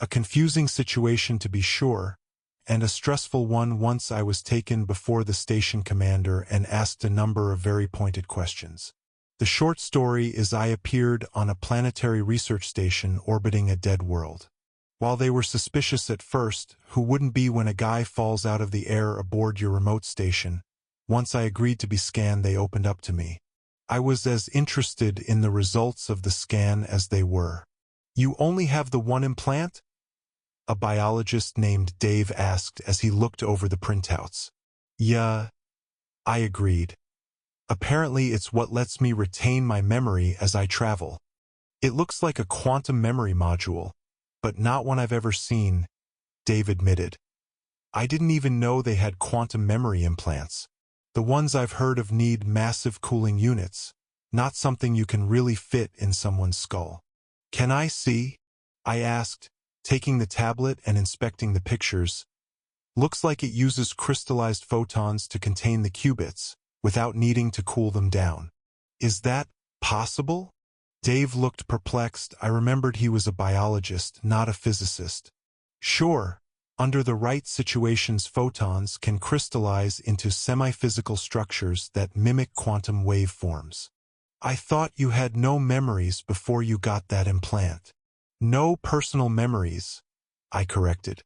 A confusing situation to be sure, and a stressful one once I was taken before the station commander and asked a number of very pointed questions. The short story is I appeared on a planetary research station orbiting a dead world. While they were suspicious at first, who wouldn't be when a guy falls out of the air aboard your remote station, once I agreed to be scanned they opened up to me. I was as interested in the results of the scan as they were. "You only have the one implant?" a biologist named Dave asked as he looked over the printouts. "Yeah," I agreed. "Apparently it's what lets me retain my memory as I travel. It looks like a quantum memory module, but not one I've ever seen," Dave admitted. "I didn't even know they had quantum memory implants. The ones I've heard of need massive cooling units, not something you can really fit in someone's skull." "Can I see?" I asked, taking the tablet and inspecting the pictures. "Looks like it uses crystallized photons to contain the qubits, without needing to cool them down. Is that possible?" Dave looked perplexed. I remembered he was a biologist, not a physicist. "Sure. Under the right situations, photons can crystallize into semi-physical structures that mimic quantum waveforms." "I thought you had no memories before you got that implant." "No personal memories," I corrected.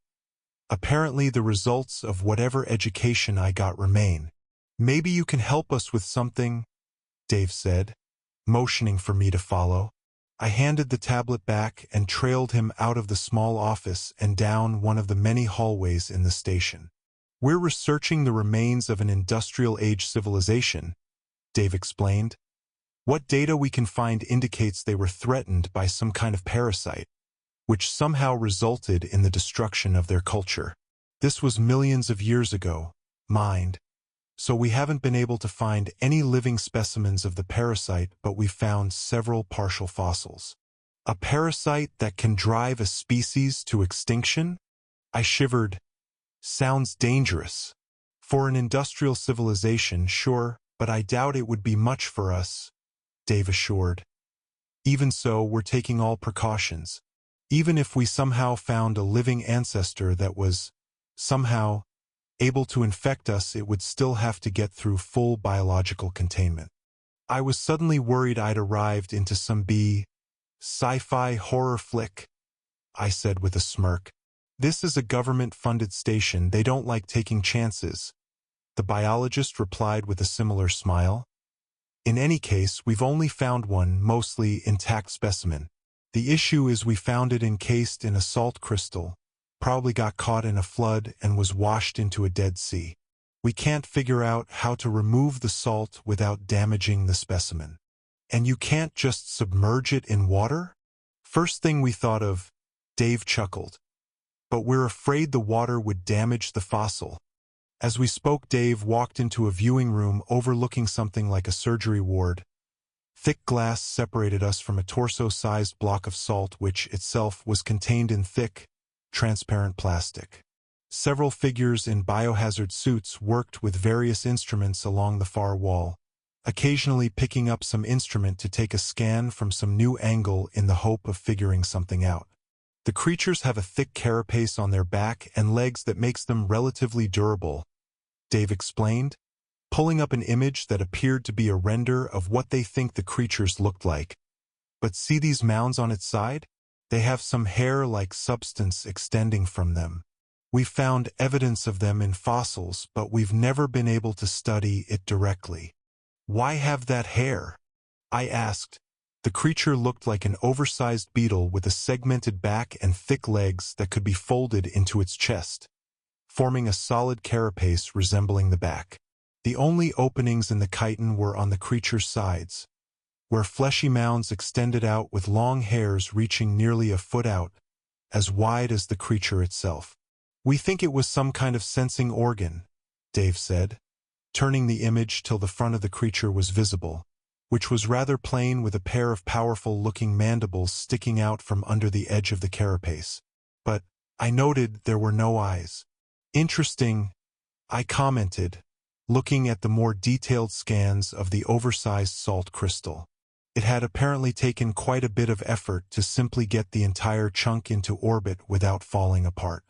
"Apparently the results of whatever education I got remain." "Maybe you can help us with something," Dave said, motioning for me to follow. I handed the tablet back and trailed him out of the small office and down one of the many hallways in the station. "We're researching the remains of an industrial-age civilization," Dave explained. "What data we can find indicates they were threatened by some kind of parasite, which somehow resulted in the destruction of their culture. This was millions of years ago, mind. So we haven't been able to find any living specimens of the parasite, but we've found several partial fossils." "A parasite that can drive a species to extinction?" I shivered. "Sounds dangerous." "For an industrial civilization, sure, but I doubt it would be much for us," Dave assured. "Even so, we're taking all precautions. Even if we somehow found a living ancestor that was, somehow, able to infect us, it would still have to get through full biological containment." I was suddenly worried I'd arrived into some sci-fi horror flick, I said with a smirk. "This is a government-funded station. They don't like taking chances," the biologist replied with a similar smile. "In any case, we've only found one mostly intact specimen. The issue is we found it encased in a salt crystal, probably got caught in a flood and was washed into a dead sea. We can't figure out how to remove the salt without damaging the specimen." "And you can't just submerge it in water?" "First thing we thought of," Dave chuckled. "But we're afraid the water would damage the fossil." As we spoke, Dave walked into a viewing room overlooking something like a surgery ward. Thick glass separated us from a torso-sized block of salt, which itself was contained in thick, transparent plastic. Several figures in biohazard suits worked with various instruments along the far wall, occasionally picking up some instrument to take a scan from some new angle in the hope of figuring something out. "The creatures have a thick carapace on their back and legs that makes them relatively durable," Dave explained, pulling up an image that appeared to be a render of what they think the creatures looked like. "But see these mounds on its side? They have some hair-like substance extending from them. We've found evidence of them in fossils, but we've never been able to study it directly." "Why have that hair?" I asked. The creature looked like an oversized beetle with a segmented back and thick legs that could be folded into its chest, forming a solid carapace resembling the back. The only openings in the chitin were on the creature's sides, where fleshy mounds extended out with long hairs reaching nearly a foot out, as wide as the creature itself. "We think it was some kind of sensing organ," Dave said, turning the image till the front of the creature was visible, which was rather plain with a pair of powerful-looking mandibles sticking out from under the edge of the carapace. But I noted there were no eyes. "Interesting," I commented, looking at the more detailed scans of the oversized salt crystal. It had apparently taken quite a bit of effort to simply get the entire chunk into orbit without falling apart.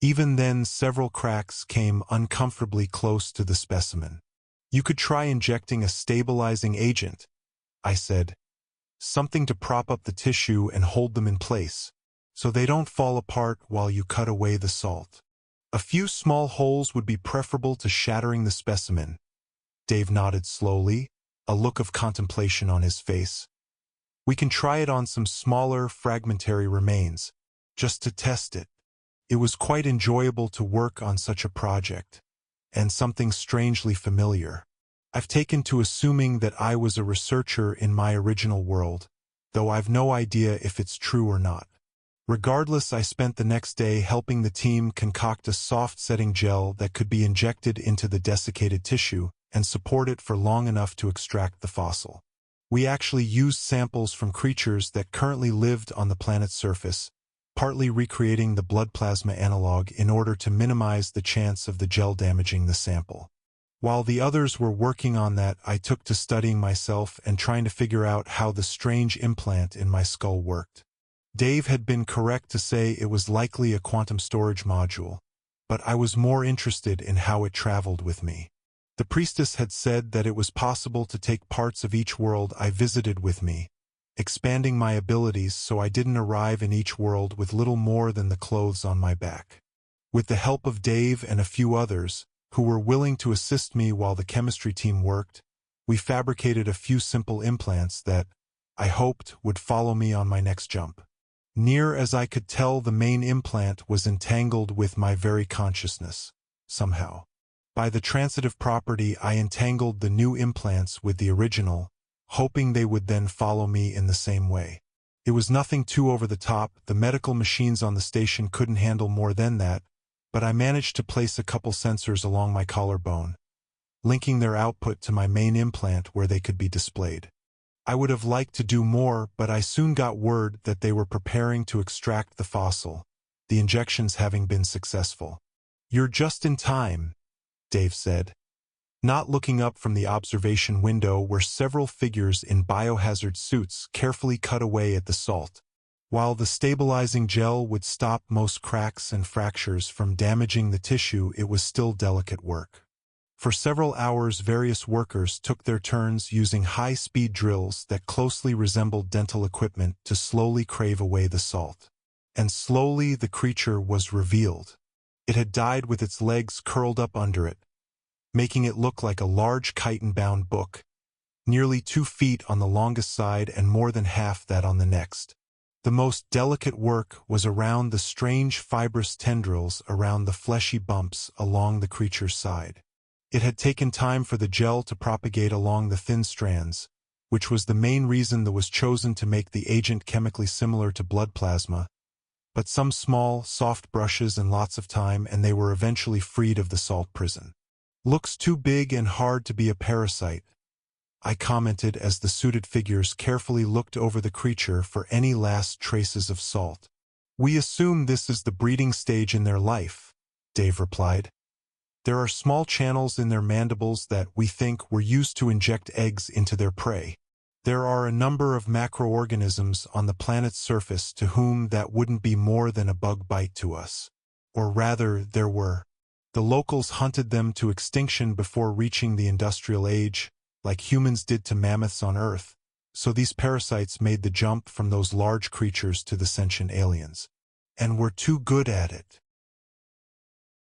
Even then, several cracks came uncomfortably close to the specimen. "You could try injecting a stabilizing agent," I said. "Something to prop up the tissue and hold them in place, so they don't fall apart while you cut away the salt. A few small holes would be preferable to shattering the specimen." Dave nodded slowly, a look of contemplation on his face. "We can try it on some smaller, fragmentary remains, just to test it." It was quite enjoyable to work on such a project, and something strangely familiar. I've taken to assuming that I was a researcher in my original world, though I've no idea if it's true or not. Regardless, I spent the next day helping the team concoct a soft-setting gel that could be injected into the desiccated tissue and support it for long enough to extract the fossil. We actually used samples from creatures that currently lived on the planet's surface, partly recreating the blood plasma analog in order to minimize the chance of the gel damaging the sample. While the others were working on that, I took to studying myself and trying to figure out how the strange implant in my skull worked. Dave had been correct to say it was likely a quantum storage module, but I was more interested in how it traveled with me. The priestess had said that it was possible to take parts of each world I visited with me, expanding my abilities so I didn't arrive in each world with little more than the clothes on my back. With the help of Dave and a few others, who were willing to assist me while the chemistry team worked, we fabricated a few simple implants that, I hoped, would follow me on my next jump. Near as I could tell, the main implant was entangled with my very consciousness, somehow. By the transitive property, I entangled the new implants with the original, hoping they would then follow me in the same way. It was nothing too over the top. The medical machines on the station couldn't handle more than that, but I managed to place a couple sensors along my collarbone, linking their output to my main implant where they could be displayed. I would have liked to do more, but I soon got word that they were preparing to extract the fossil, the injections having been successful. "You're just in time," Dave said. Not looking up from the observation window were several figures in biohazard suits carefully cut away at the salt. While the stabilizing gel would stop most cracks and fractures from damaging the tissue, it was still delicate work. For several hours, various workers took their turns using high-speed drills that closely resembled dental equipment to slowly crave away the salt. And slowly the creature was revealed. It had died with its legs curled up under it, making it look like a large chitin-bound book, nearly 2 feet on the longest side and more than half that on the next. The most delicate work was around the strange fibrous tendrils around the fleshy bumps along the creature's side. It had taken time for the gel to propagate along the thin strands, which was the main reason that was chosen to make the agent chemically similar to blood plasma, but some small, soft brushes and lots of time, and they were eventually freed of the salt prison. "Looks too big and hard to be a parasite," I commented as the suited figures carefully looked over the creature for any last traces of salt. "We assume this is the breeding stage in their life," Dave replied. "There are small channels in their mandibles that, we think, were used to inject eggs into their prey. There are a number of macroorganisms on the planet's surface to whom that wouldn't be more than a bug bite to us. Or rather, there were. The locals hunted them to extinction before reaching the industrial age, like humans did to mammoths on Earth, so these parasites made the jump from those large creatures to the sentient aliens. And were too good at it.